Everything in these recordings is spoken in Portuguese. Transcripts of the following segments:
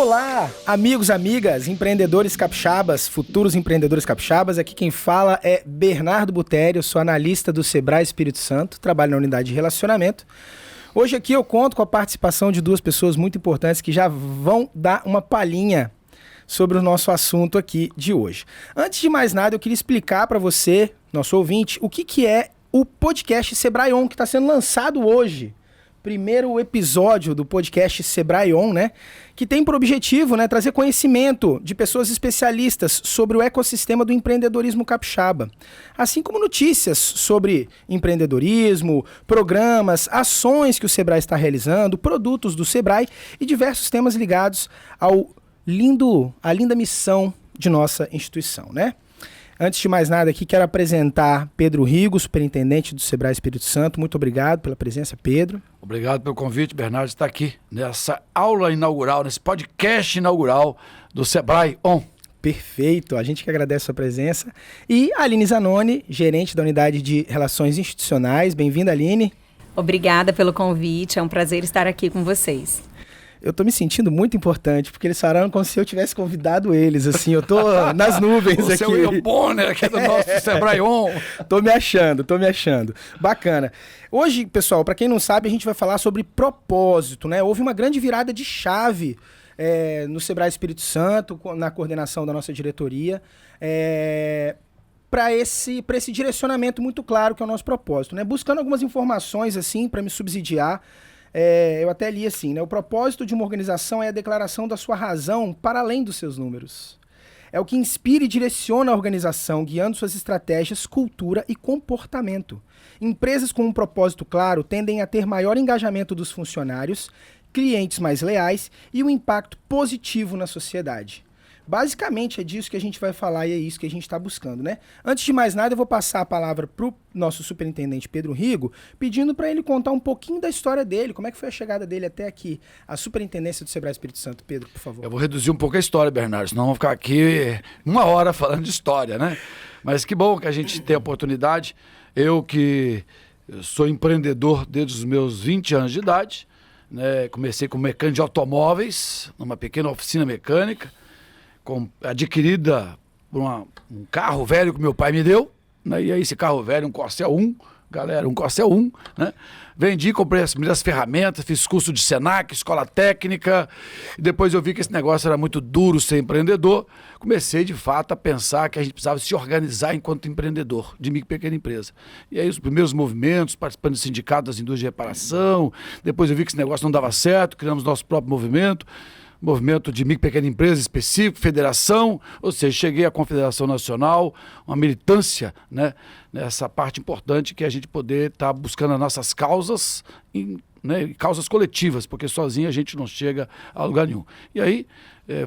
Olá, amigos, amigas, empreendedores capixabas, futuros empreendedores capixabas. Aqui quem fala é Bernardo Butério, sou analista do Sebrae Espírito Santo, trabalho na unidade de relacionamento. Hoje aqui eu conto com a participação de duas pessoas muito importantes que já vão dar uma palhinha sobre o nosso assunto aqui de hoje. Antes de mais nada, eu queria explicar para você, nosso ouvinte, o que é o podcast Sebrae On, que está sendo lançado hoje. Primeiro episódio do podcast Sebrae On, né? Que tem por objetivo, né, trazer conhecimento de pessoas especialistas sobre o ecossistema do empreendedorismo capixaba. Assim como notícias sobre empreendedorismo, programas, ações que o Sebrae está realizando, produtos do Sebrae e diversos temas ligados à linda missão de nossa instituição, né? Antes de mais nada aqui, quero apresentar Pedro Rigo, superintendente do Sebrae Espírito Santo. Muito obrigado pela presença, Pedro. Obrigado pelo convite, Bernardo, estar aqui nessa aula inaugural, nesse podcast inaugural do Sebrae On. Perfeito, a gente que agradece a sua presença. E a Aline Zanoni, gerente da Unidade de Relações Institucionais. Bem-vinda, Aline. Obrigada pelo convite, é um prazer estar aqui com vocês. Eu tô me sentindo muito importante, porque eles falaram como se eu tivesse convidado eles, assim, eu tô nas nuvens aqui. Você é o William Bonner aqui do nosso Sebrae On. Tô me achando. Bacana. Hoje, pessoal, para quem não sabe, a gente vai falar sobre propósito, né? Houve uma grande virada de chave no Sebrae Espírito Santo, na coordenação da nossa diretoria, para esse direcionamento muito claro que é o nosso propósito, né? Buscando algumas informações, assim, para me subsidiar. Eu até li assim, né? O propósito de uma organização é a declaração da sua razão para além dos seus números. É o que inspira e direciona a organização, guiando suas estratégias, cultura e comportamento. Empresas com um propósito claro tendem a ter maior engajamento dos funcionários, clientes mais leais e um impacto positivo na sociedade. Basicamente é disso que a gente vai falar e é isso que a gente está buscando, né? Antes de mais nada, eu vou passar a palavra para o nosso superintendente Pedro Rigo, pedindo para ele contar um pouquinho da história dele, como é que foi a chegada dele até aqui, a superintendência do Sebrae Espírito Santo. Pedro, por favor. Eu vou reduzir um pouco a história, Bernardo, senão vamos ficar aqui uma hora falando de história, né? Mas que bom que a gente tem a oportunidade. Eu sou empreendedor desde os meus 20 anos de idade, né? Comecei como mecânico de automóveis, numa pequena oficina mecânica, adquirida por um carro velho que meu pai me deu, né? E aí esse carro velho, um Corcel 1, galera, um Corcel 1, né? Vendi, comprei as primeiras ferramentas, fiz curso de Senac, escola técnica, e depois eu vi que esse negócio era muito duro ser empreendedor, comecei de fato a pensar que a gente precisava se organizar enquanto empreendedor de micro e pequena empresa. E aí os primeiros movimentos, participando do sindicato das indústrias de reparação, depois eu vi que esse negócio não dava certo, criamos nosso próprio movimento de micro e pequena empresa específico, federação, ou seja, cheguei à Confederação Nacional, uma militância, né, nessa parte importante que é a gente poder estar buscando as nossas causas, né, causas coletivas, porque sozinho a gente não chega a lugar nenhum. E aí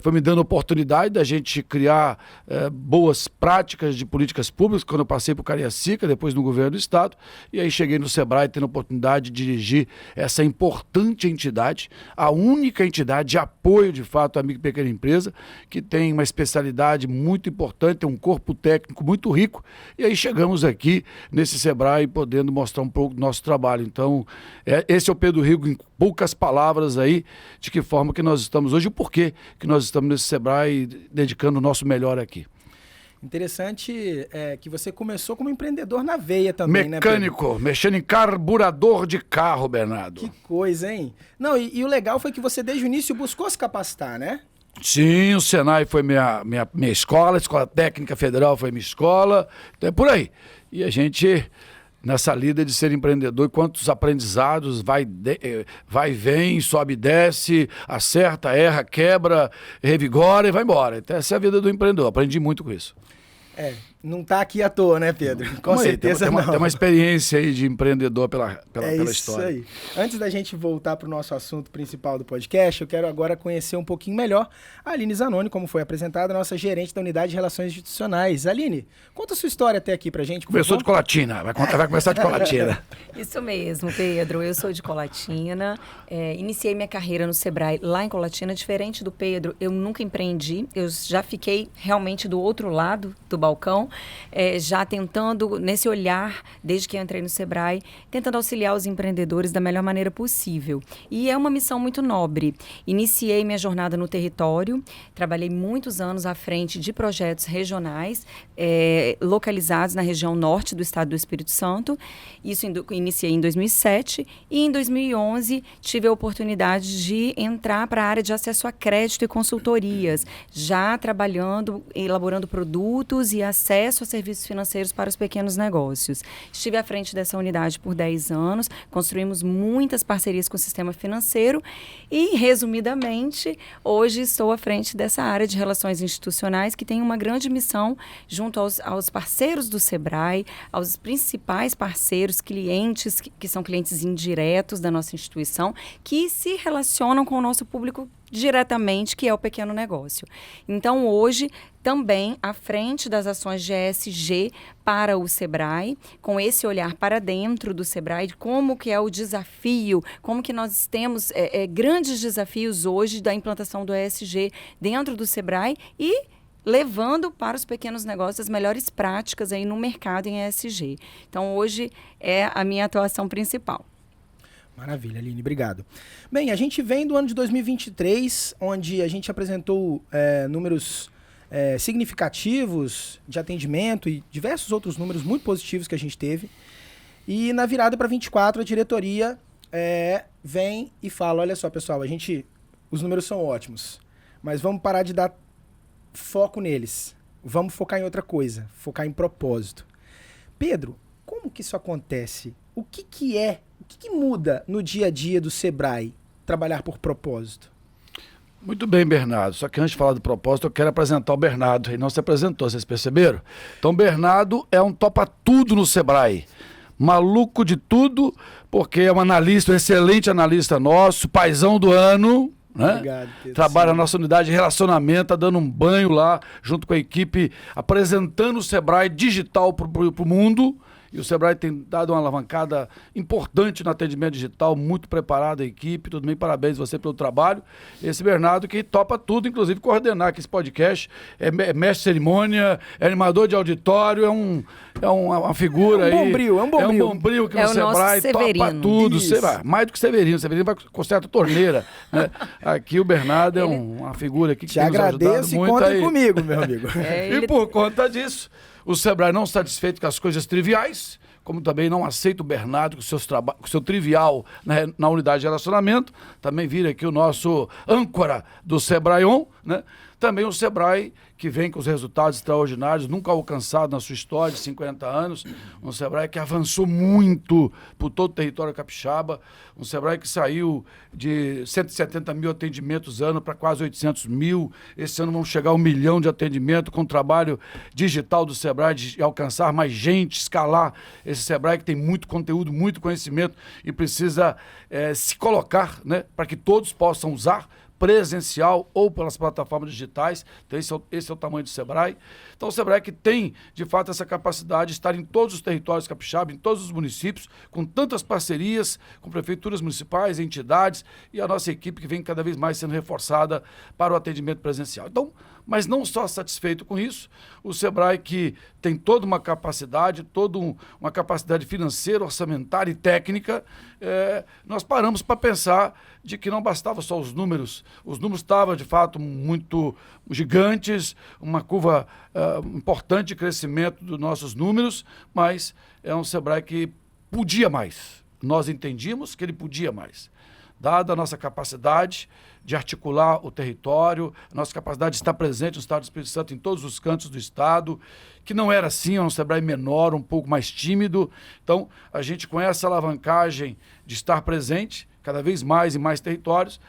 foi me dando a oportunidade da gente criar boas práticas de políticas públicas, quando eu passei por Cariacica, depois no governo do estado, e aí cheguei no Sebrae tendo a oportunidade de dirigir essa importante entidade, a única entidade de apoio de fato à micro e pequena empresa, que tem uma especialidade muito importante, tem um corpo técnico muito rico, e aí chegamos aqui nesse Sebrae podendo mostrar um pouco do nosso trabalho. Então, esse é o Pedro Rigo em poucas palavras aí, de que forma que nós estamos hoje e o porquê que nós estamos nesse Sebrae dedicando o nosso melhor aqui. Interessante que você começou como empreendedor na veia também, mecânico, né, mexendo em carburador de carro, Bernardo. Que coisa, hein? Não, e o legal foi que você desde o início buscou se capacitar, né? Sim, o Senai foi minha escola, a Escola Técnica Federal foi minha escola, então é por aí. E a gente, nessa lida de ser empreendedor, quantos aprendizados, vai e vem, sobe e desce, acerta, erra, quebra, revigora e vai embora. Então essa é a vida do empreendedor, aprendi muito com isso. Não está aqui à toa, né, Pedro? Com certeza não. Tem uma experiência aí de empreendedor pela história. Isso aí. Antes da gente voltar para o nosso assunto principal do podcast, eu quero agora conhecer um pouquinho melhor a Aline Zanoni, como foi apresentada, nossa gerente da Unidade de Relações Institucionais. Aline, conta a sua história até aqui para a gente. Começou de Colatina, vai começar de Colatina. Isso mesmo, Pedro. Eu sou de Colatina, iniciei minha carreira no Sebrae lá em Colatina. Diferente do Pedro, eu nunca empreendi, eu já fiquei realmente do outro lado do balcão. instituição, já tentando, nesse olhar, desde que eu entrei no Sebrae, tentando auxiliar os empreendedores da melhor maneira possível. E é uma missão muito nobre. Iniciei minha jornada no território, trabalhei muitos anos à frente de projetos regionais, localizados na região norte do estado do Espírito Santo. Isso iniciei em 2007 e em 2011 tive a oportunidade de entrar para a área de acesso a crédito e consultorias, já trabalhando, elaborando produtos e acesso a serviços financeiros para os pequenos negócios. Estive à frente dessa unidade por 10 anos, construímos muitas parcerias com o sistema financeiro e, resumidamente, hoje estou à frente dessa área de relações institucionais que tem uma grande missão junto aos parceiros do Sebrae, aos principais parceiros, clientes, que são clientes indiretos da nossa instituição, que se relacionam com o nosso público diretamente, que é o pequeno negócio. Então, hoje, também à frente das ações de ESG para o Sebrae, com esse olhar para dentro do Sebrae, de como que é o desafio, como que nós temos grandes desafios hoje da implantação do ESG dentro do Sebrae e levando para os pequenos negócios as melhores práticas aí no mercado em ESG. Então, hoje é a minha atuação principal. Maravilha, Aline, obrigado. Bem, a gente vem do ano de 2023, onde a gente apresentou números significativos de atendimento e diversos outros números muito positivos que a gente teve. E na virada para 24, a diretoria vem e fala, olha só, pessoal, os números são ótimos, mas vamos parar de dar foco neles. Vamos focar em outra coisa, focar em propósito. Pedro, como que isso acontece? O que muda no dia a dia do Sebrae trabalhar por propósito? Muito bem, Bernardo. Só que antes de falar do propósito, eu quero apresentar o Bernardo. Ele não se apresentou, vocês perceberam? Então, Bernardo é um topa-tudo no Sebrae. Maluco de tudo, porque é um analista, um excelente analista nosso, paizão do ano, né? Obrigado, Pedro. Trabalha na nossa unidade de relacionamento, tá dando um banho lá, junto com a equipe, apresentando o Sebrae digital para o mundo. E o Sebrae tem dado uma alavancada importante no atendimento digital, muito preparada a equipe, tudo bem, parabéns você pelo trabalho. Esse Bernardo que topa tudo, inclusive coordenar aqui esse podcast, é mestre de cerimônia, é animador de auditório, é uma figura aí. É um bombril Que no Sebrae topa tudo. Mais do que Severino vai conserta a torneira. Né? Aqui o Bernardo é uma figura aqui que te tem nos ajudado agradeço e muito conta aí. Comigo, meu amigo. E por conta disso, o Sebrae não satisfeito com as coisas triviais, como também não aceita o Bernardo com o seu trivial, né, na unidade de relacionamento, também vira aqui o nosso âncora do Sebrae-On, né? Também o Sebrae, que vem com os resultados extraordinários, nunca alcançado na sua história de 50 anos. Um Sebrae que avançou muito por todo o território capixaba. Um Sebrae que saiu de 170 mil atendimentos ano para quase 800 mil. Esse ano vamos chegar a 1 milhão de atendimento com o trabalho digital do Sebrae, de alcançar mais gente, escalar esse Sebrae que tem muito conteúdo, muito conhecimento e precisa se colocar, né, para que todos possam usar, presencial ou pelas plataformas digitais. Então esse é o tamanho do Sebrae. Então o Sebrae que tem, de fato, essa capacidade de estar em todos os territórios capixaba, em todos os municípios, com tantas parcerias com prefeituras municipais, entidades e a nossa equipe que vem cada vez mais sendo reforçada para o atendimento presencial. Então, mas não só satisfeito com isso, o Sebrae que tem toda uma capacidade, uma capacidade financeira, orçamentária e técnica, nós paramos para pensar de que não bastava só os números estavam de fato muito gigantes, uma curva importante de crescimento dos nossos números, mas é um Sebrae que podia mais. Nós entendíamos que ele podia mais. Dada a nossa capacidade de articular o território, a nossa capacidade de estar presente no Estado do Espírito Santo em todos os cantos do Estado, que não era assim, é um Sebrae menor, um pouco mais tímido. Então, a gente com essa alavancagem de estar presente, cada vez mais em mais territórios,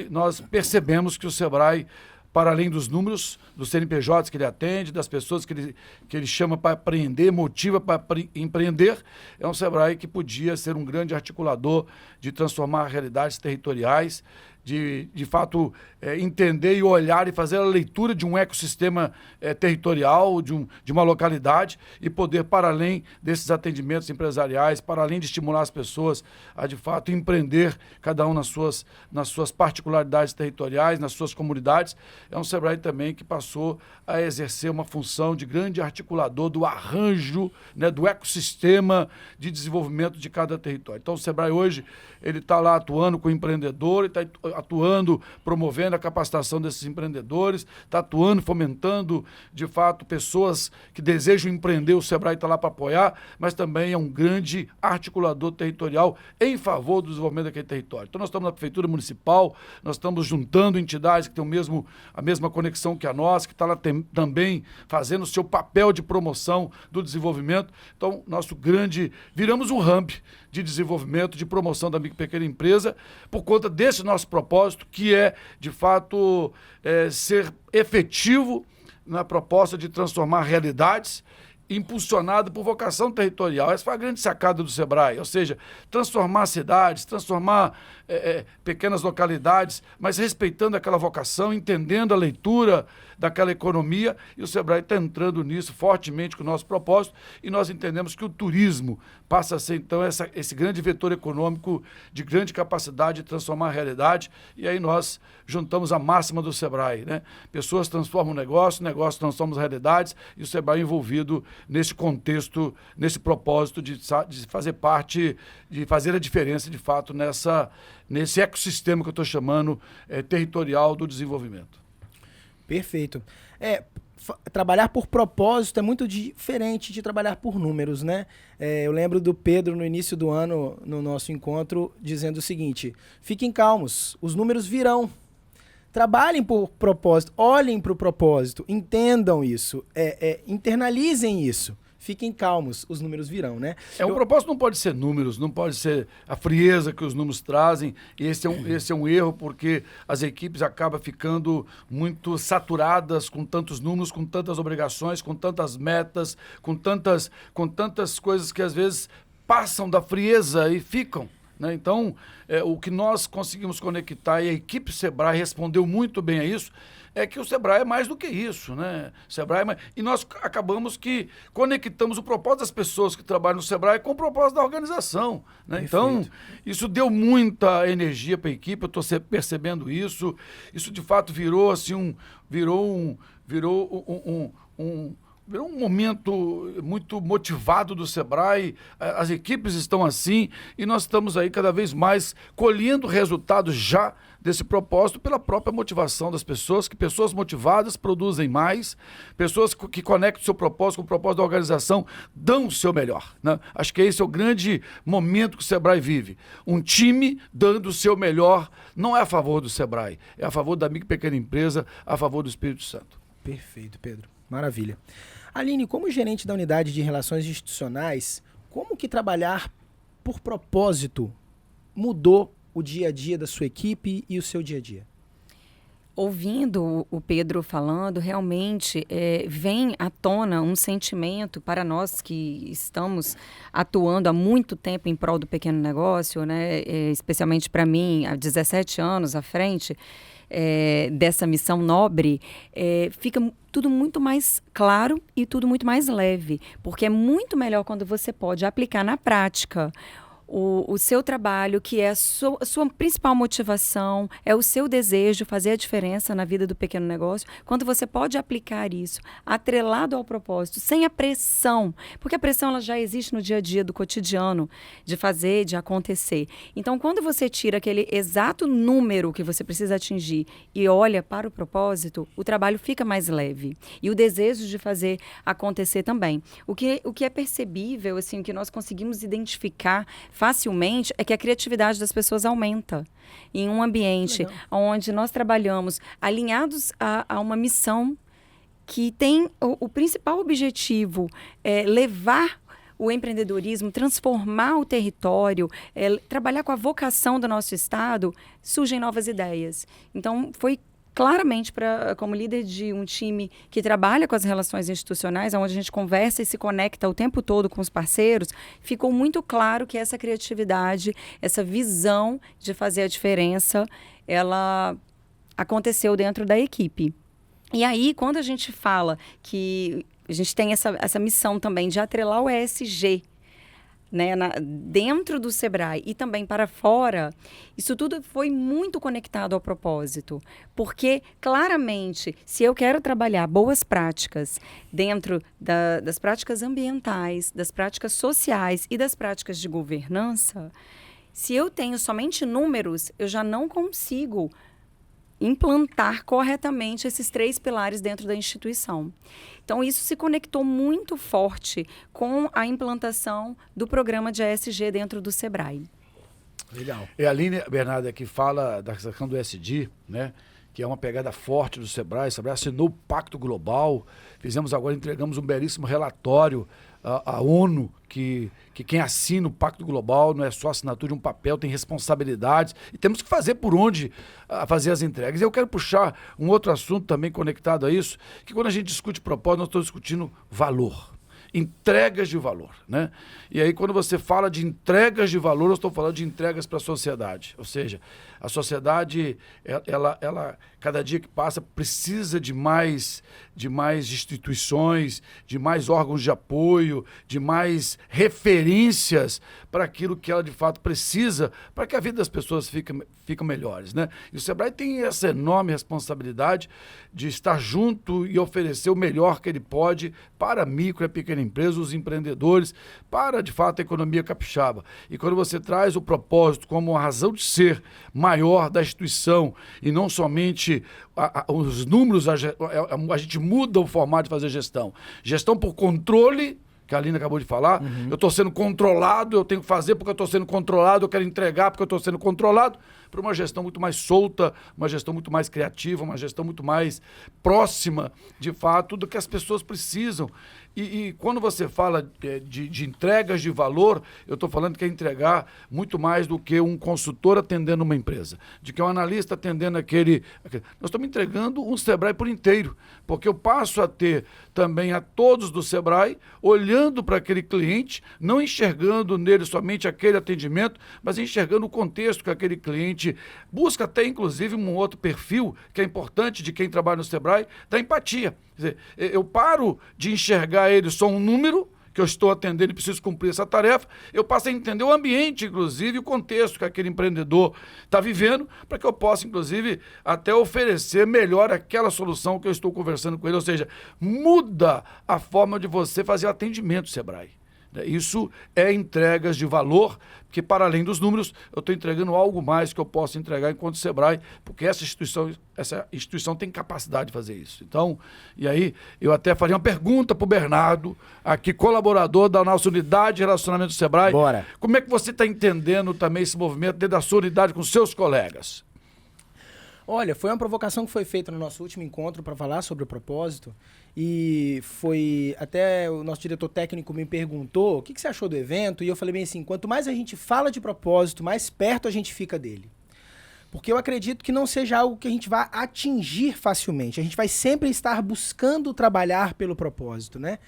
nós percebemos que o Sebrae, para além dos números, dos CNPJs que ele atende, das pessoas que ele chama para empreender, motiva para empreender, é um Sebrae que podia ser um grande articulador de transformar realidades territoriais de fato, entender e olhar e fazer a leitura de um ecossistema territorial, de uma localidade e poder, para além desses atendimentos empresariais, para além de estimular as pessoas a, de fato, empreender, cada um nas suas particularidades territoriais, nas suas comunidades. É um SEBRAE também que passou a exercer uma função de grande articulador do arranjo, né, do ecossistema de desenvolvimento de cada território. Então, o SEBRAE hoje ele está lá atuando com o empreendedor, está atuando, promovendo a capacitação desses empreendedores, está atuando, fomentando, de fato, pessoas que desejam empreender, o SEBRAE está lá para apoiar, mas também é um grande articulador territorial em favor do desenvolvimento daquele território. Então, nós estamos na Prefeitura Municipal, nós estamos juntando entidades que têm a mesma conexão que a nossa, que está lá também fazendo o seu papel de promoção do desenvolvimento. Então, viramos um hub de desenvolvimento, de promoção da micro e pequena empresa, por conta desse nosso propósito, que é, de fato, ser efetivo na proposta de transformar realidades, impulsionado por vocação territorial. Essa foi a grande sacada do SEBRAE, ou seja, transformar cidades, transformar pequenas localidades, mas respeitando aquela vocação, entendendo a leitura daquela economia, e o SEBRAE está entrando nisso fortemente com o nosso propósito, e nós entendemos que o turismo passa a ser, então, esse grande vetor econômico de grande capacidade de transformar a realidade, e aí nós juntamos a máxima do SEBRAE, né? Pessoas transformam negócio transformam realidades, e o SEBRAE envolvido nesse contexto, nesse propósito de fazer parte, de fazer a diferença, de fato, nesse ecossistema que eu estou chamando territorial do desenvolvimento. Perfeito. Trabalhar por propósito é muito diferente de trabalhar por números, né? Eu lembro do Pedro, no início do ano, no nosso encontro, dizendo o seguinte: fiquem calmos, os números virão. Trabalhem por propósito, olhem para o propósito, entendam isso, internalizem isso. Fiquem calmos, os números virão, né? O propósito não pode ser números, não pode ser a frieza que os números trazem. Esse é um erro, porque as equipes acabam ficando muito saturadas com tantos números, com tantas obrigações, com tantas metas, com tantas coisas que às vezes passam da frieza e ficam, né? Então, o que nós conseguimos conectar, e a equipe SEBRAE respondeu muito bem a isso, é que o SEBRAE é mais do que isso, né? E nós acabamos que conectamos o propósito das pessoas que trabalham no SEBRAE com o propósito da organização, né? Então, isso deu muita energia para a equipe, eu estou percebendo isso. Isso, de fato, virou um momento muito motivado do SEBRAE, as equipes estão assim, e nós estamos aí cada vez mais colhendo resultados já desse propósito pela própria motivação das pessoas, que pessoas motivadas produzem mais, pessoas que conectam o seu propósito com o propósito da organização dão o seu melhor, né? Acho que esse é o grande momento que o SEBRAE vive. Um time dando o seu melhor, não é a favor do SEBRAE, é a favor da micro e pequena empresa, a favor do Espírito Santo. Perfeito, Pedro. Maravilha. Aline, como gerente da unidade de relações institucionais, como que trabalhar por propósito mudou o dia a dia da sua equipe e o seu dia a dia? Ouvindo o Pedro falando, realmente vem à tona um sentimento para nós que estamos atuando há muito tempo em prol do pequeno negócio, né? Especialmente para mim, há 17 anos à frente dessa missão nobre, fica tudo muito mais claro e tudo muito mais leve, porque é muito melhor quando você pode aplicar na prática o seu trabalho, que é a sua principal motivação, é o seu desejo fazer a diferença na vida do pequeno negócio, quando você pode aplicar isso atrelado ao propósito, sem a pressão, porque a pressão ela já existe no dia a dia do cotidiano, de fazer, de acontecer. Então, quando você tira aquele exato número que você precisa atingir e olha para o propósito, o trabalho fica mais leve. E o desejo de fazer acontecer também. O que é percebível, assim, o que nós conseguimos identificar facilmente é que a criatividade das pessoas aumenta em um ambiente onde nós trabalhamos alinhados a uma missão que tem o principal objetivo levar o empreendedorismo, transformar o território, trabalhar com a vocação do nosso estado, surgem novas ideias. Então, foi claramente, como líder de um time que trabalha com as relações institucionais, onde a gente conversa e se conecta o tempo todo com os parceiros, ficou muito claro que essa criatividade, essa visão de fazer a diferença ela aconteceu dentro da equipe. E aí, quando a gente fala que a gente tem essa missão também de atrelar o ESG, né, dentro do Sebrae e também para fora, isso tudo foi muito conectado ao propósito. Porque, claramente, se eu quero trabalhar boas práticas dentro das práticas ambientais, das práticas sociais e das práticas de governança, se eu tenho somente números, eu já não consigo implantar corretamente esses 3 pilares dentro da instituição. Então, isso se conectou muito forte com a implantação do programa de ESG dentro do Sebrae. Legal. É a Aline Bernarda que fala da questão do ESG, né? Que é uma pegada forte do Sebrae. O Sebrae assinou o Pacto Global. Entregamos um belíssimo relatório à ONU, que quem assina o Pacto Global não é só assinatura de um papel, tem responsabilidades e temos que fazer por onde fazer as entregas. E eu quero puxar um outro assunto também conectado a isso, que quando a gente discute propósito, nós estamos discutindo valor. Entregas de valor, né? E aí, quando você fala de entregas de valor, eu estou falando de entregas para a sociedade. Ou seja, a sociedade, ela cada dia que passa, precisa de mais instituições, de mais órgãos de apoio, de mais referências para aquilo que ela de fato precisa, para que a vida das pessoas fique melhores, né? E o Sebrae tem essa enorme responsabilidade de estar junto e oferecer o melhor que ele pode para a micro e a pequena empresa, os empreendedores, para de fato a economia capixaba. E quando você traz o propósito como a razão de ser maior da instituição e não somente os números, a gente muda o formato de fazer gestão. Gestão por controle, que a Aline acabou de falar. Eu estou sendo controlado, eu tenho que fazer porque eu estou sendo controlado, eu quero entregar porque eu estou sendo controlado, para uma gestão muito mais solta, uma gestão muito mais criativa, uma gestão muito mais próxima, de fato, do que as pessoas precisam. E quando você fala de entregas de valor, eu estou falando que é entregar muito mais do que um consultor atendendo uma empresa, de que um analista atendendo aquele. Nós estamos entregando um Sebrae por inteiro, porque eu passo a ter também a todos do Sebrae olhando para aquele cliente, não enxergando nele somente aquele atendimento, mas enxergando o contexto que aquele cliente busca, até inclusive um outro perfil que é importante de quem trabalha no Sebrae, da empatia. Quer dizer, eu paro de enxergar ele só um número que eu estou atendendo e preciso cumprir essa tarefa, eu passo a entender o ambiente, inclusive, o contexto que aquele empreendedor está vivendo, para que eu possa, inclusive, até oferecer melhor aquela solução que eu estou conversando com ele. Ou seja, muda a forma de você fazer atendimento, Sebrae. Isso é entregas de valor, que para além dos números, eu estou entregando algo mais que eu posso entregar enquanto Sebrae, porque essa instituição tem capacidade de fazer isso. Então, e aí, eu até faria uma pergunta para o Bernardo, aqui colaborador da nossa unidade de relacionamento do Sebrae. Bora. Como é que você está entendendo também esse movimento dentro da sua unidade com seus colegas? Olha, foi uma provocação que foi feita no nosso último encontro para falar sobre o propósito, e foi até o nosso diretor técnico me perguntou o que você achou do evento, e eu falei bem assim, quanto mais a gente fala de propósito, mais perto a gente fica dele. Porque eu acredito que não seja algo que a gente vá atingir facilmente, a gente vai sempre estar buscando trabalhar pelo propósito, né?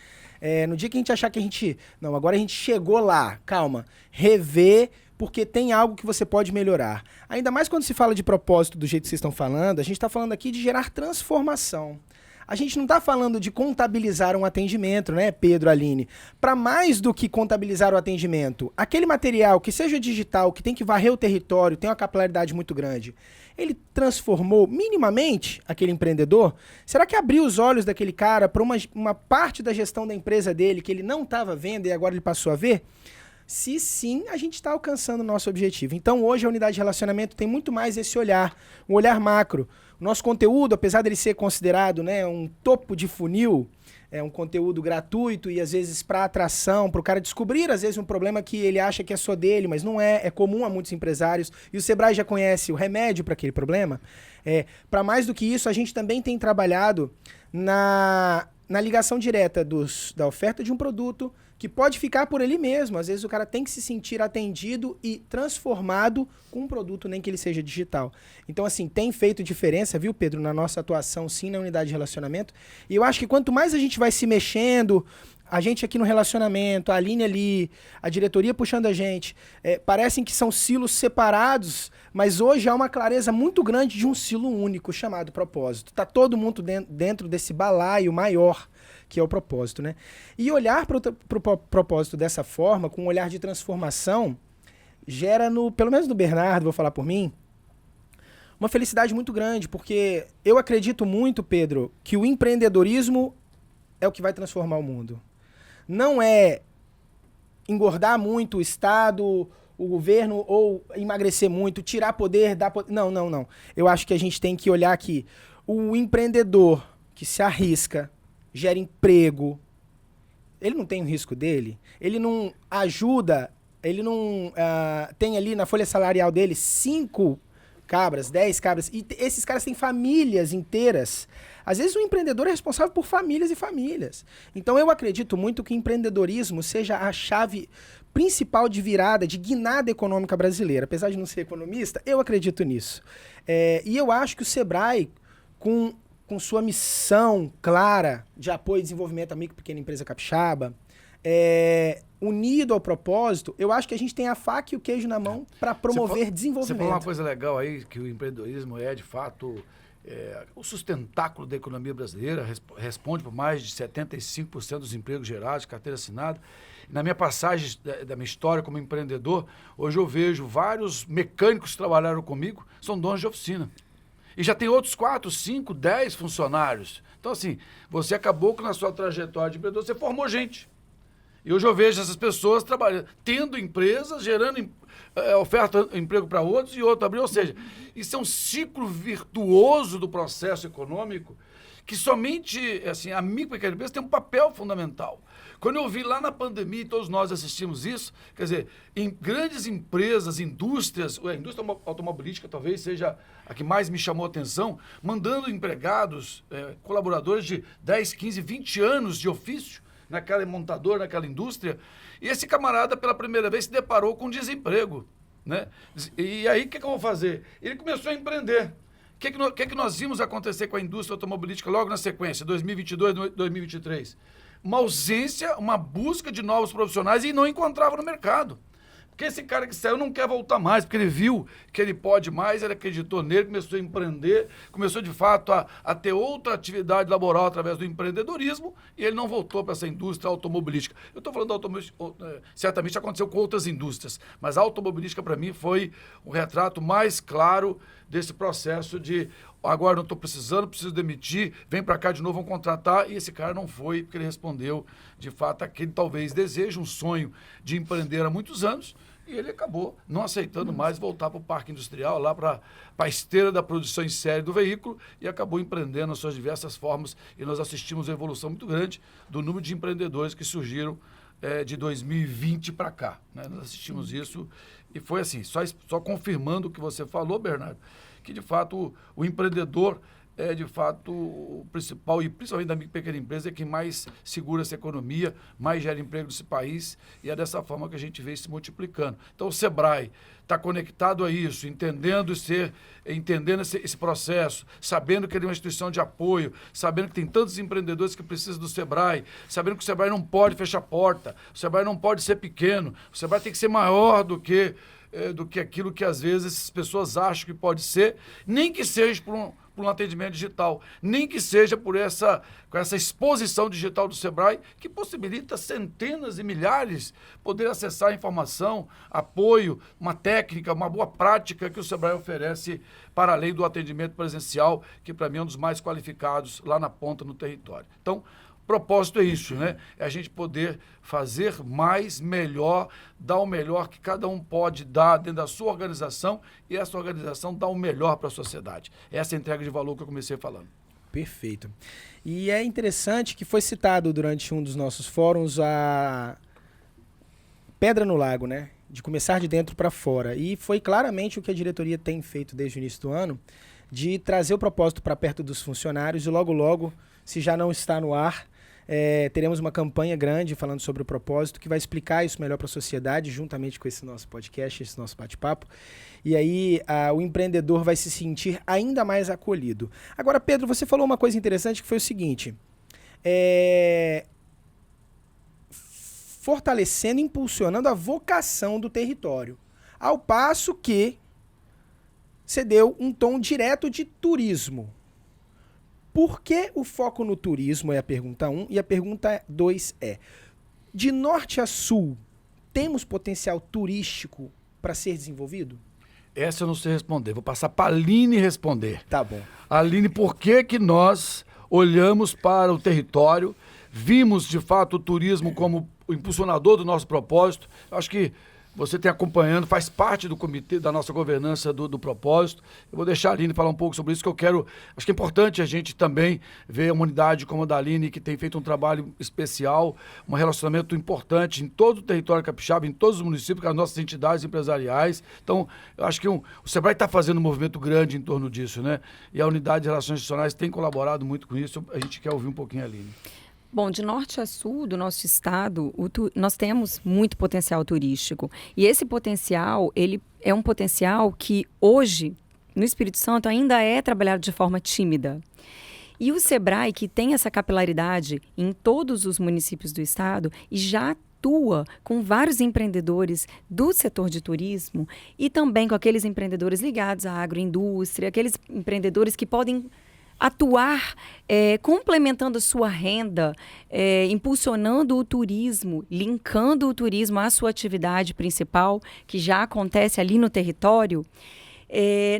No dia que a gente achar que a gente... Não, agora a gente chegou lá, calma, rever, porque tem algo que você pode melhorar. Ainda mais quando se fala de propósito do jeito que vocês estão falando, a gente está falando aqui de gerar transformação. A gente não está falando de contabilizar um atendimento, né, Pedro, Aline? Para mais do que contabilizar o atendimento, aquele material que seja digital, que tem que varrer o território, tem uma capilaridade muito grande, ele transformou minimamente aquele empreendedor? Será que abriu os olhos daquele cara para uma parte da gestão da empresa dele que ele não estava vendo e agora ele passou a ver? Se sim, a gente está alcançando o nosso objetivo. Então, hoje, a unidade de relacionamento tem muito mais esse olhar, um olhar macro. O nosso conteúdo, apesar dele ser considerado, né, um topo de funil, é um conteúdo gratuito e, às vezes, para atração, para o cara descobrir, às vezes, um problema que ele acha que é só dele, mas não é comum a muitos empresários. E o Sebrae já conhece o remédio para aquele problema. Para mais do que isso, a gente também tem trabalhado na ligação direta da oferta de um produto que pode ficar por ele mesmo. Às vezes o cara tem que se sentir atendido e transformado com um produto, nem que ele seja digital. Então, assim, tem feito diferença, viu, Pedro, na nossa atuação, sim, na unidade de relacionamento. E eu acho que quanto mais a gente vai se mexendo, a gente aqui no relacionamento, a Aline ali, a diretoria puxando a gente, parecem que são silos separados, mas hoje há uma clareza muito grande de um silo único chamado propósito. Está todo mundo dentro desse balaio maior que é o propósito, né? E olhar para o propósito dessa forma, com um olhar de transformação, gera, pelo menos no Bernardo, vou falar por mim, uma felicidade muito grande, porque eu acredito muito, Pedro, que o empreendedorismo é o que vai transformar o mundo. Não é engordar muito o Estado, o governo, ou emagrecer muito, tirar poder, dar poder. Não, não, não. Eu acho que a gente tem que olhar que o empreendedor que se arrisca, gera emprego, ele não tem o risco dele, ele não ajuda, ele não tem ali na folha salarial dele 5 cabras, 10 cabras, e esses caras têm famílias inteiras. Às vezes o empreendedor é responsável por famílias e famílias. Então eu acredito muito que o empreendedorismo seja a chave principal de virada, de guinada econômica brasileira. Apesar de não ser economista, eu acredito nisso. E eu acho que o Sebrae, com sua missão clara de apoio e desenvolvimento da micro e pequena empresa capixaba, unido ao propósito, eu acho que a gente tem a faca e o queijo na mão para promover desenvolvimento. Você falou uma coisa legal aí, que o empreendedorismo é, de fato, o sustentáculo da economia brasileira, responde por mais de 75% dos empregos gerados, carteira assinada. Na minha passagem da minha história como empreendedor, hoje eu vejo vários mecânicos que trabalharam comigo, são donos de oficina. E já tem outros 4, 5, 10 funcionários. Então, assim, você acabou que na sua trajetória de empreendedor, você formou gente. E hoje eu vejo essas pessoas trabalhando, tendo empresas, gerando oferta de emprego para outros e outro abrir. Ou seja, isso é um ciclo virtuoso do processo econômico que somente assim, a micro e pequena empresa tem um papel fundamental. Quando eu vi lá na pandemia, e todos nós assistimos isso, quer dizer, em grandes empresas, indústrias, a indústria automobilística talvez seja a que mais me chamou a atenção, mandando empregados, colaboradores de 10, 15, 20 anos de ofício, naquela montadora, naquela indústria, e esse camarada, pela primeira vez, se deparou com desemprego, né? E aí, o que eu vou fazer? Ele começou a empreender. O que nós vimos acontecer com a indústria automobilística logo na sequência, 2022, 2023? Uma ausência, uma busca de novos profissionais e não encontrava no mercado. Porque esse cara que saiu não quer voltar mais, porque ele viu que ele pode mais, ele acreditou nele, começou a empreender, começou de fato a ter outra atividade laboral através do empreendedorismo e ele não voltou para essa indústria automobilística. Eu estou falando da automobilística, certamente aconteceu com outras indústrias, mas a automobilística para mim foi o retrato mais claro desse processo de agora não estou precisando, preciso demitir, vem para cá de novo, vão contratar, e esse cara não foi, porque ele respondeu, de fato, aquele talvez desejo, um sonho de empreender há muitos anos, e ele acabou não aceitando mais voltar para o parque industrial, lá para a esteira da produção em série do veículo, e acabou empreendendo as suas diversas formas, e nós assistimos uma evolução muito grande do número de empreendedores que surgiram de 2020 para cá, né? Nós assistimos isso, e foi assim, só confirmando o que você falou, Bernardo, que de fato o empreendedor é de fato o principal, e principalmente da pequena empresa, é quem mais segura essa economia, mais gera emprego nesse país, e é dessa forma que a gente vê se multiplicando. Então o Sebrae está conectado a isso, entendendo esse processo, sabendo que ele é uma instituição de apoio, sabendo que tem tantos empreendedores que precisam do Sebrae, sabendo que o Sebrae não pode fechar a porta, o Sebrae não pode ser pequeno, o Sebrae tem que ser maior do que aquilo que às vezes as pessoas acham que pode ser, nem que seja por um atendimento digital, nem que seja com essa exposição digital do Sebrae, que possibilita centenas e milhares poder acessar a informação, apoio, uma técnica, uma boa prática que o Sebrae oferece para além do atendimento presencial, que para mim é um dos mais qualificados lá na ponta, no território. Então, o propósito é isso, né? É a gente poder fazer mais, melhor, dar o melhor que cada um pode dar dentro da sua organização e essa organização dá o melhor para a sociedade. Essa é a entrega de valor que eu comecei falando. Perfeito. E é interessante que foi citado durante um dos nossos fóruns a pedra no lago, né? De começar de dentro para fora. E foi claramente o que a diretoria tem feito desde o início do ano, de trazer o propósito para perto dos funcionários e logo, se já não está no ar, teremos uma campanha grande falando sobre o propósito que vai explicar isso melhor para a sociedade, juntamente com esse nosso podcast, esse nosso bate-papo. E aí o empreendedor vai se sentir ainda mais acolhido. Agora, Pedro, você falou uma coisa interessante que foi o seguinte. fortalecendo e impulsionando a vocação do território. Ao passo que você deu um tom direto de turismo. Por que o foco no turismo é a pergunta 1, e a pergunta 2 é: de norte a sul, temos potencial turístico para ser desenvolvido? Essa eu não sei responder. Vou passar para a Aline responder. Tá bom. Aline, por que nós olhamos para o território, vimos de fato o turismo como o impulsionador do nosso propósito? Eu acho que você tem acompanhando, faz parte do comitê, da nossa governança do propósito. Eu vou deixar a Aline falar um pouco sobre isso, que eu quero... Acho que é importante a gente também ver uma unidade como a da Aline, que tem feito um trabalho especial, um relacionamento importante em todo o território capixaba, em todos os municípios, com as nossas entidades empresariais. Então, eu acho que o Sebrae está fazendo um movimento grande em torno disso, né? E a unidade de relações institucionais tem colaborado muito com isso. A gente quer ouvir um pouquinho a Aline. Bom, de norte a sul do nosso estado, nós temos muito potencial turístico. E esse potencial, ele é um potencial que hoje, no Espírito Santo, ainda é trabalhado de forma tímida. E o Sebrae, que tem essa capilaridade em todos os municípios do estado e já atua com vários empreendedores do setor de turismo e também com aqueles empreendedores ligados à agroindústria, aqueles empreendedores que podem atuar complementando a sua renda, impulsionando o turismo, linkando o turismo à sua atividade principal, que já acontece ali no território.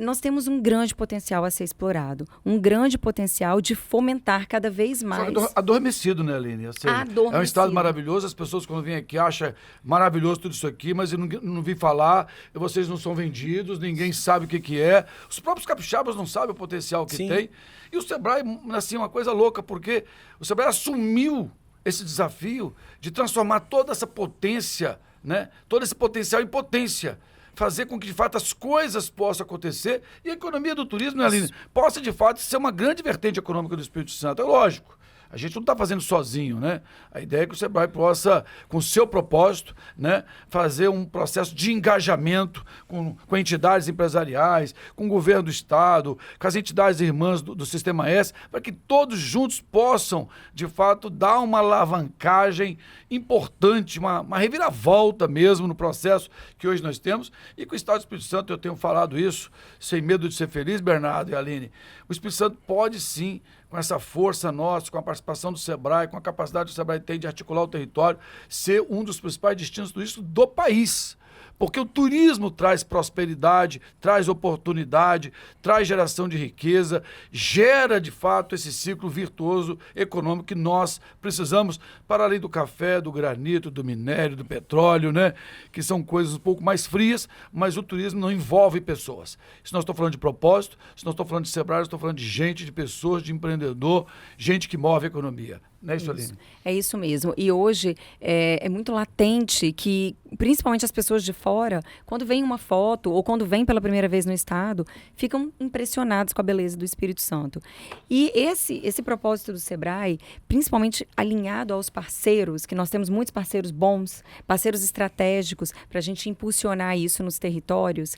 Nós temos um grande potencial a ser explorado, um grande potencial de fomentar cada vez mais. Adormecido, né, Aline? Adormecido. É um estado maravilhoso, as pessoas quando vêm aqui acham maravilhoso tudo isso aqui, mas eu não vi falar, vocês não são vendidos, ninguém sabe o que é. Os próprios capixabas não sabem o potencial que tem. E o Sebrae, assim, é uma coisa louca, porque o Sebrae assumiu esse desafio de transformar toda essa potência, né, todo esse potencial em potência. Fazer com que, de fato, as coisas possam acontecer e a economia do turismo, né, Aline, possa, de fato, ser uma grande vertente econômica do Espírito Santo. É lógico, a gente não está fazendo sozinho, né? A ideia é que o Sebrae possa, com o seu propósito, né, fazer um processo de engajamento com entidades empresariais, com o governo do Estado, com as entidades irmãs do Sistema S, para que todos juntos possam, de fato, dar uma alavancagem importante, uma reviravolta mesmo no processo que hoje nós temos. E com o Estado do Espírito Santo, eu tenho falado isso, sem medo de ser feliz, Bernardo e Aline, o Espírito Santo pode sim, com essa força nossa, com a participação do Sebrae, com a capacidade que o Sebrae tem de articular o território, ser um dos principais destinos turísticos do país. Porque o turismo traz prosperidade, traz oportunidade, traz geração de riqueza, gera, de fato, esse ciclo virtuoso econômico que nós precisamos para além do café, do granito, do minério, do petróleo, né? Que são coisas um pouco mais frias, mas o turismo não envolve pessoas. Se nós estamos falando de propósito, se nós estamos falando de Sebrae, estou falando de gente, de pessoas, de empreendedor, gente que move a economia. Não é isso, Aline? É isso mesmo. E hoje é muito latente que, principalmente as pessoas de fora, quando vem uma foto ou quando vem pela primeira vez no estado, ficam impressionados com a beleza do Espírito Santo. E esse propósito do Sebrae, principalmente alinhado aos parceiros, que nós temos muitos parceiros bons, parceiros estratégicos, para a gente impulsionar isso nos territórios,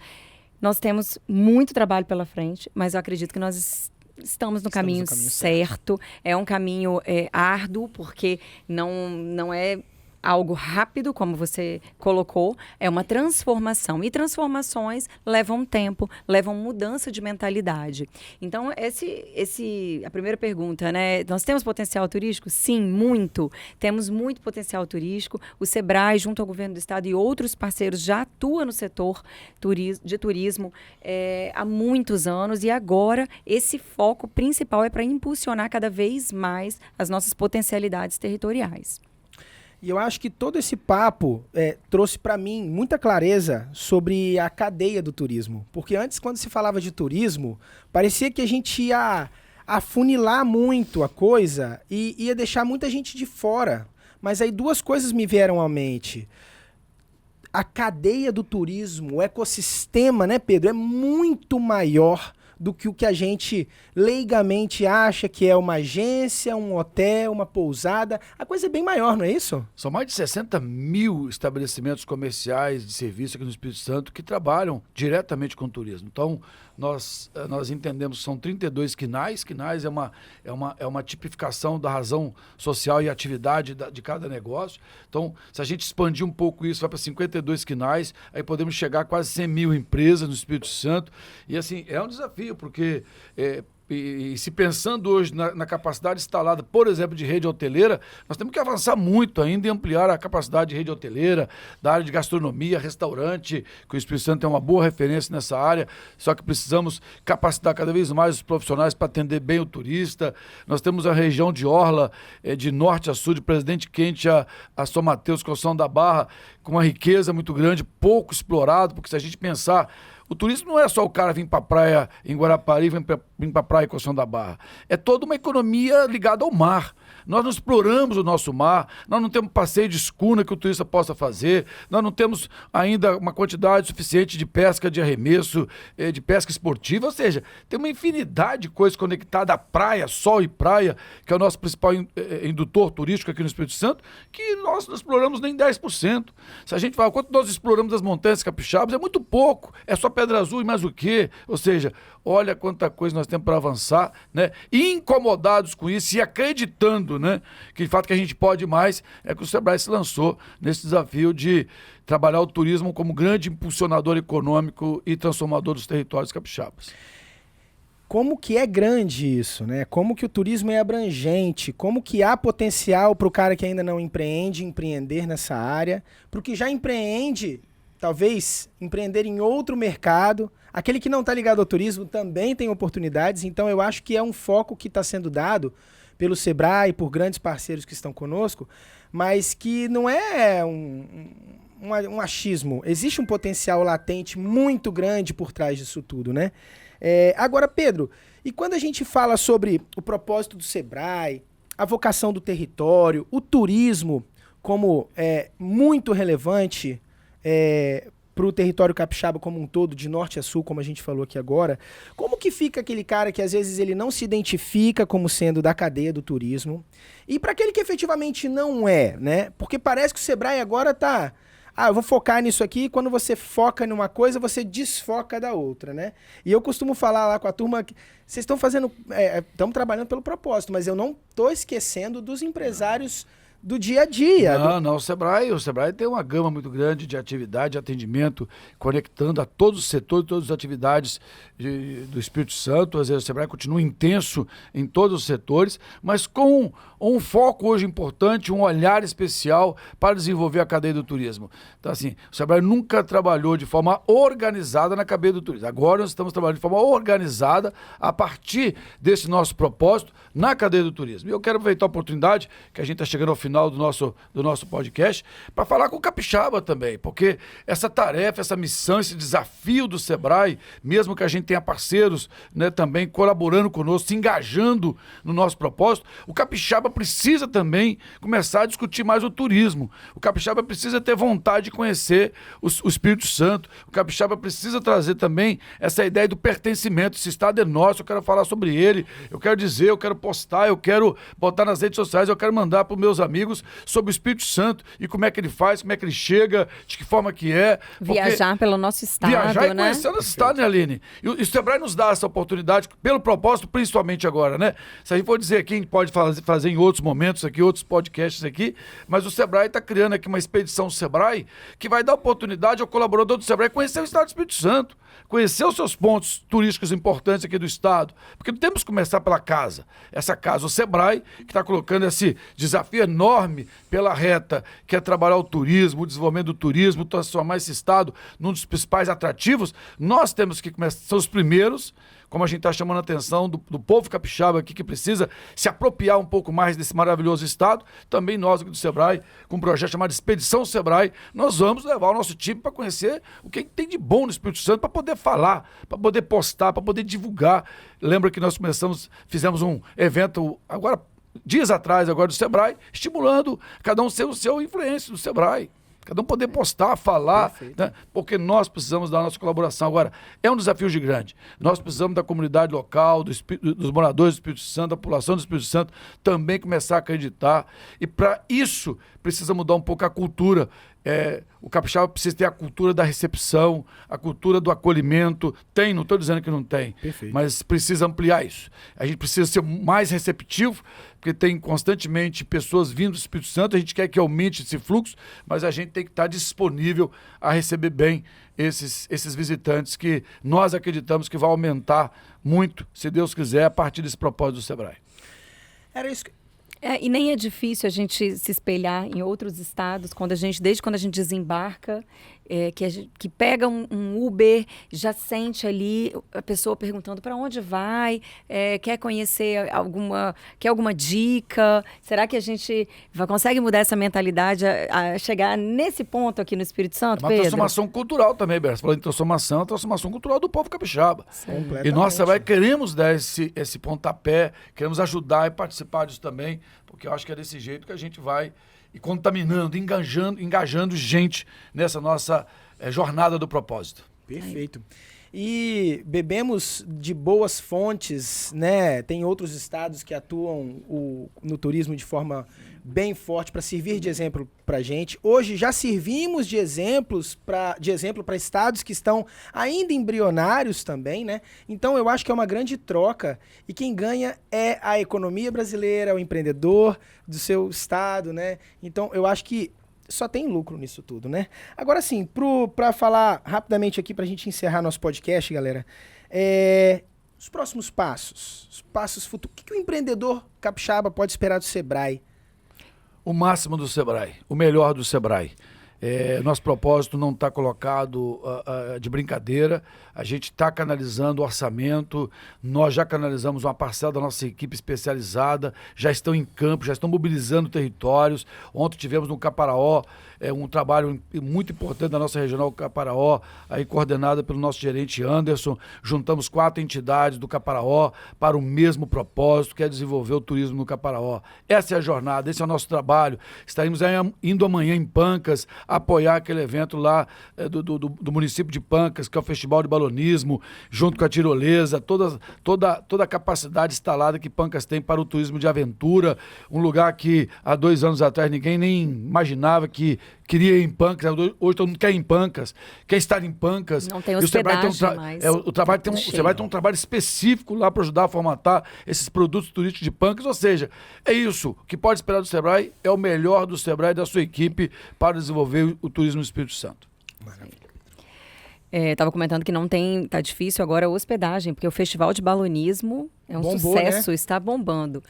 nós temos muito trabalho pela frente, mas eu acredito que nós estamos no caminho certo. É um caminho árduo, porque não é algo rápido, como você colocou, é uma transformação. E transformações levam tempo, levam mudança de mentalidade. Então, a primeira pergunta, né? Nós temos potencial turístico? Sim, muito. Temos muito potencial turístico. O Sebrae, junto ao governo do estado e outros parceiros, já atua no setor de turismo há muitos anos. E agora, esse foco principal é para impulsionar cada vez mais as nossas potencialidades territoriais. E eu acho que todo esse papo trouxe para mim muita clareza sobre a cadeia do turismo. Porque antes, quando se falava de turismo, parecia que a gente ia afunilar muito a coisa e ia deixar muita gente de fora. Mas aí duas coisas me vieram à mente. A cadeia do turismo, o ecossistema, né, Pedro, é muito maior do que o que a gente leigamente acha que é uma agência, um hotel, uma pousada. A coisa é bem maior, não é isso? São mais de 60 mil estabelecimentos comerciais de serviço aqui no Espírito Santo que trabalham diretamente com o turismo. Então, nós entendemos que são 32 quinais. Quinais é uma tipificação da razão social e atividade de cada negócio. Então, se a gente expandir um pouco isso, vai para 52 quinais, aí podemos chegar a quase 100 mil empresas no Espírito Santo. E, assim, é um desafio, porque... E se pensando hoje na capacidade instalada, por exemplo, de rede hoteleira, nós temos que avançar muito ainda e ampliar a capacidade de rede hoteleira, da área de gastronomia, restaurante, que o Espírito Santo tem uma boa referência nessa área, só que precisamos capacitar cada vez mais os profissionais para atender bem o turista. Nós temos a região de Orla, de norte a sul, de Presidente Quente a São Mateus, Construção da Barra, com uma riqueza muito grande, pouco explorado, porque se a gente pensar... O turismo não é só o cara vir para a praia em Guarapari, vir para a praia em Construção da Barra. É toda uma economia ligada ao mar. Nós não exploramos o nosso mar, nós não temos passeio de escuna que o turista possa fazer, nós não temos ainda uma quantidade suficiente de pesca de arremesso, de pesca esportiva, ou seja, tem uma infinidade de coisas conectadas à praia, sol e praia, que é o nosso principal indutor turístico aqui no Espírito Santo, que nós não exploramos nem 10%. Se a gente fala quanto nós exploramos as montanhas capixabas, é muito pouco, é só Pedra Azul e mais o quê? Ou seja, olha quanta coisa nós temos para avançar, né? E incomodados com isso e acreditando, né, que de fato que a gente pode mais, é que o Sebrae se lançou nesse desafio de trabalhar o turismo como grande impulsionador econômico e transformador dos territórios capixabas. Como que é grande isso, né? Como que o turismo é abrangente, como que há potencial para o cara que ainda não empreende, empreender nessa área, para o que já empreende... Talvez empreender em outro mercado. Aquele que não está ligado ao turismo também tem oportunidades. Então, eu acho que é um foco que está sendo dado pelo Sebrae, por grandes parceiros que estão conosco, mas que não é um achismo. Existe um potencial latente muito grande por trás disso tudo, né? Agora, Pedro, e quando a gente fala sobre o propósito do Sebrae, a vocação do território, o turismo como muito relevante... para o território capixaba como um todo, de norte a sul, como a gente falou aqui agora, como que fica aquele cara que às vezes ele não se identifica como sendo da cadeia do turismo, e para aquele que efetivamente não é, né? Porque parece que o Sebrae agora tá... eu vou focar nisso aqui, e quando você foca numa coisa, você desfoca da outra, né? E eu costumo falar lá com a turma que vocês estão fazendo... estamos trabalhando pelo propósito, mas eu não estou esquecendo dos empresários... do dia a dia. Não, o Sebrae tem uma gama muito grande de atividade, de atendimento, conectando a todos os setores, todas as atividades do Espírito Santo. Às vezes o Sebrae continua intenso em todos os setores, mas com um foco hoje importante, um olhar especial para desenvolver a cadeia do turismo. Então, assim, o Sebrae nunca trabalhou de forma organizada na cadeia do turismo. Agora nós estamos trabalhando de forma organizada a partir desse nosso propósito na cadeia do turismo. E eu quero aproveitar a oportunidade, que a gente está chegando ao final do nosso podcast, para falar com o Capixaba também, porque essa tarefa, essa missão, esse desafio do Sebrae, mesmo que a gente tenha parceiros, né, também colaborando conosco, se engajando no nosso propósito, o Capixaba precisa também começar a discutir mais o turismo. O Capixaba precisa ter vontade de conhecer o Espírito Santo. O Capixaba precisa trazer também essa ideia do pertencimento. Esse estado é nosso, eu quero falar sobre ele, eu quero dizer, eu quero postar, eu quero botar nas redes sociais, eu quero mandar para os meus amigos sobre o Espírito Santo e como é que ele faz, como é que ele chega, de que forma que é. Viajar pelo nosso estado, viajar e né? conhecer o nosso estado, né, Aline? E o Sebrae nos dá essa oportunidade, pelo propósito, principalmente agora, né? Se a gente for dizer aqui, a gente pode fazer em outros momentos aqui, outros podcasts aqui, mas o Sebrae está criando aqui uma expedição Sebrae que vai dar oportunidade ao colaborador do Sebrae conhecer o estado do Espírito Santo, conhecer os seus pontos turísticos importantes aqui do estado, porque temos que começar pela casa. Essa casa, o Sebrae, que está colocando esse desafio enorme pela reta, que é trabalhar o turismo, o desenvolvimento do turismo, transformar esse estado num dos principais atrativos. Nós temos que começar, são os primeiros, como a gente está chamando a atenção do povo capixaba aqui, que precisa se apropriar um pouco mais desse maravilhoso estado. Também nós aqui do Sebrae, com um projeto chamado Expedição Sebrae, nós vamos levar o nosso time para conhecer o que tem de bom no Espírito Santo, para poder falar, para poder postar, para poder divulgar. Lembra que nós fizemos um evento agora, dias atrás, agora do Sebrae, estimulando cada um ser o seu influência do Sebrae. Cada um poder postar, falar, né? Porque nós precisamos da nossa colaboração. Agora, é um desafio gigante. Nós precisamos da comunidade local, dos moradores do Espírito Santo, da população do Espírito Santo, também começar a acreditar. E para isso, precisa mudar um pouco a cultura. O capixaba precisa ter a cultura da recepção, a cultura do acolhimento. Tem, não estou dizendo que não tem, mas precisa ampliar isso. A gente precisa ser mais receptivo, porque tem constantemente pessoas vindo do Espírito Santo, a gente quer que aumente esse fluxo, mas a gente tem que estar disponível a receber bem esses visitantes que nós acreditamos que vai aumentar muito, se Deus quiser, a partir desse propósito do Sebrae. Era isso que... E nem é difícil a gente se espelhar em outros estados, desde quando a gente desembarca, que pega um Uber, já sente ali a pessoa perguntando para onde vai, quer conhecer quer alguma dica. Será que a gente consegue mudar essa mentalidade a chegar nesse ponto aqui no Espírito Santo, Pedro? Uma transformação cultural também, Berta. Você falou em transformação, a transformação cultural do povo capixaba. E nós, queremos dar esse pontapé, queremos ajudar e participar disso também, porque eu acho que é desse jeito que a gente vai e contaminando, engajando gente nessa nossa jornada do propósito. Perfeito. E bebemos de boas fontes, né? Tem outros estados que atuam no turismo de forma bem forte para servir de exemplo para a gente. Hoje já servimos de exemplo para estados que estão ainda embrionários também, né? Então eu acho que é uma grande troca e quem ganha é a economia brasileira, o empreendedor do seu estado, né? Então eu acho que só tem lucro nisso tudo, né? Agora sim, para falar rapidamente aqui, para a gente encerrar nosso podcast, galera, os próximos passos, os passos futuros. O que o empreendedor capixaba pode esperar do Sebrae? O máximo do Sebrae, o melhor do Sebrae. Nosso propósito não está colocado de brincadeira, a gente está canalizando o orçamento, nós já canalizamos uma parcela da nossa equipe especializada, já estão em campo, já estão mobilizando territórios. Ontem tivemos no Caparaó um trabalho muito importante da nossa regional Caparaó, aí coordenada pelo nosso gerente Anderson. Juntamos 4 entidades do Caparaó para o mesmo propósito, que é desenvolver o turismo no Caparaó. Essa é a jornada, esse é o nosso trabalho. Estaremos indo amanhã em Pancas, apoiar aquele evento lá do município de Pancas, que é o Festival de Balonismo, junto com a tirolesa, toda a capacidade instalada que Pancas tem para o turismo de aventura, um lugar que há 2 anos atrás ninguém nem imaginava que queria ir em Pancas. Hoje todo mundo quer ir em Pancas, quer estar em Pancas. Não tem hospedagem mais. Você vai ter um trabalho específico lá para ajudar a formatar esses produtos turísticos de Pancas. Ou seja, é isso. O que pode esperar do Sebrae é o melhor do Sebrae e da sua equipe para desenvolver o turismo no Espírito Santo. Maravilha. Estava comentando que tá difícil agora a hospedagem, porque o Festival de Balonismo é um sucesso, né? Está bombando.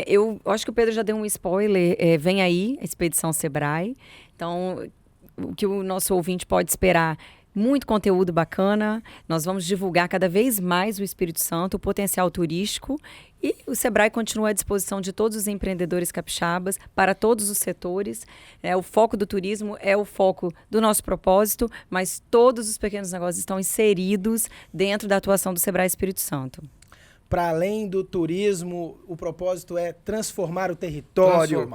Eu acho que o Pedro já deu um spoiler, vem aí a Expedição Sebrae, então o que o nosso ouvinte pode esperar? Muito conteúdo bacana, nós vamos divulgar cada vez mais o Espírito Santo, o potencial turístico, e o Sebrae continua à disposição de todos os empreendedores capixabas, para todos os setores. O foco do turismo é o foco do nosso propósito, mas todos os pequenos negócios estão inseridos dentro da atuação do Sebrae Espírito Santo. Para além do turismo, o propósito é transformar o território,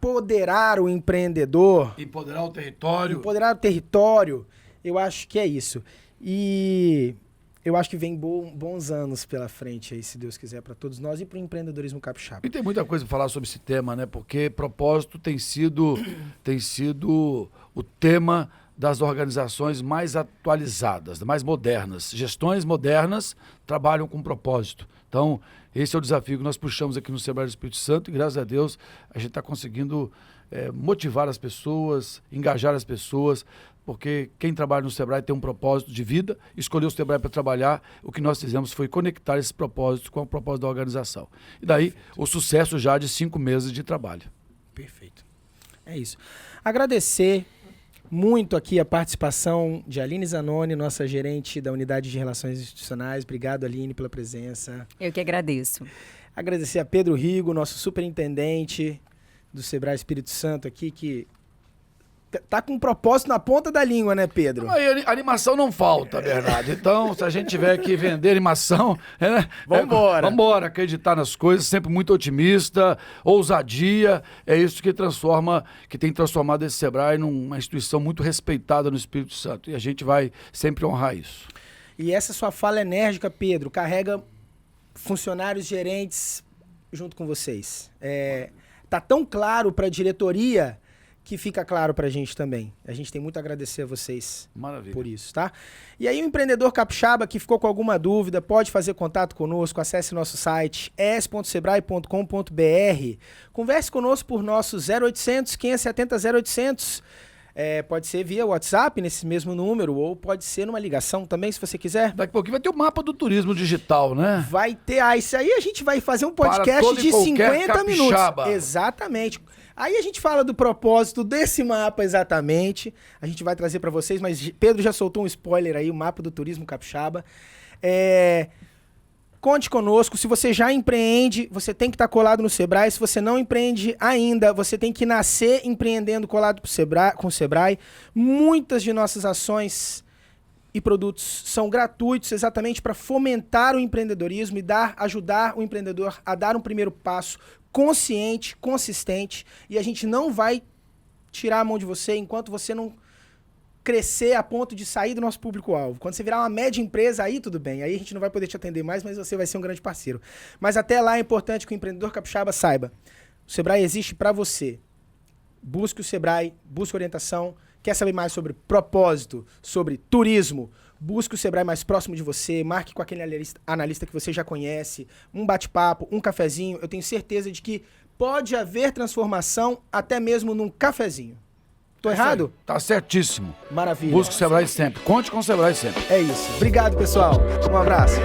empoderar o empreendedor. Empoderar o território. Empoderar o território. Eu acho que é isso. E eu acho que vem bons anos pela frente aí, se Deus quiser, para todos nós e para o empreendedorismo capixaba. E tem muita coisa para falar sobre esse tema, né? Porque propósito tem sido o tema das organizações mais atualizadas, mais modernas. Gestões modernas trabalham com propósito. Então, esse é o desafio que nós puxamos aqui no Sebrae do Espírito Santo e, graças a Deus, a gente está conseguindo motivar as pessoas, engajar as pessoas, porque quem trabalha no Sebrae tem um propósito de vida, escolheu o Sebrae para trabalhar. O que nós fizemos foi conectar esse propósito com o propósito da organização. E daí, o sucesso já de 5 meses de trabalho. Perfeito. É isso. Agradecer muito aqui a participação de Aline Zanoni, nossa gerente da Unidade de Relações Institucionais. Obrigado, Aline, pela presença. Eu que agradeço. Agradecer a Pedro Rigo, nosso superintendente do Sebrae Espírito Santo aqui, que tá com um propósito na ponta da língua, né, Pedro? Aí, animação não falta, Bernardo. Então, se a gente tiver que vender animação... Vambora. Vambora, acreditar nas coisas, sempre muito otimista, ousadia. É isso que tem transformado esse Sebrae numa instituição muito respeitada no Espírito Santo. E a gente vai sempre honrar isso. E essa sua fala enérgica, Pedro, carrega funcionários, gerentes junto com vocês. Tá tão claro para a diretoria que fica claro pra gente também. A gente tem muito a agradecer a vocês. Maravilha. Por isso, tá? E aí o empreendedor capixaba que ficou com alguma dúvida, pode fazer contato conosco, acesse nosso site es.sebrae.com.br, converse conosco por nosso 0800 570 0800, pode ser via WhatsApp nesse mesmo número, ou pode ser numa ligação também, se você quiser. Daqui a pouquinho vai ter o mapa do turismo digital, né? Vai ter, isso aí a gente vai fazer um podcast de 50 minutos. Exatamente. Aí a gente fala do propósito desse mapa exatamente, a gente vai trazer para vocês, mas Pedro já soltou um spoiler aí, o mapa do turismo capixaba. Conte conosco, se você já empreende, você tem que estar colado no Sebrae, se você não empreende ainda, você tem que nascer empreendendo colado com o Sebrae. Muitas de nossas ações e produtos são gratuitos exatamente para fomentar o empreendedorismo e ajudar o empreendedor a dar um primeiro passo consciente, consistente, e a gente não vai tirar a mão de você enquanto você não crescer a ponto de sair do nosso público-alvo. Quando você virar uma média empresa, aí tudo bem, aí a gente não vai poder te atender mais, mas você vai ser um grande parceiro. Mas até lá é importante que o empreendedor capixaba saiba, o Sebrae existe para você. Busque o Sebrae, busque orientação, quer saber mais sobre propósito, sobre turismo, busque o Sebrae mais próximo de você, marque com aquele analista que você já conhece, um bate-papo, um cafezinho. Eu tenho certeza de que pode haver transformação até mesmo num cafezinho. Tô errado? Tá certíssimo. Maravilha. Busque o Sebrae sempre. Conte com o Sebrae sempre. É isso. Obrigado, pessoal. Um abraço.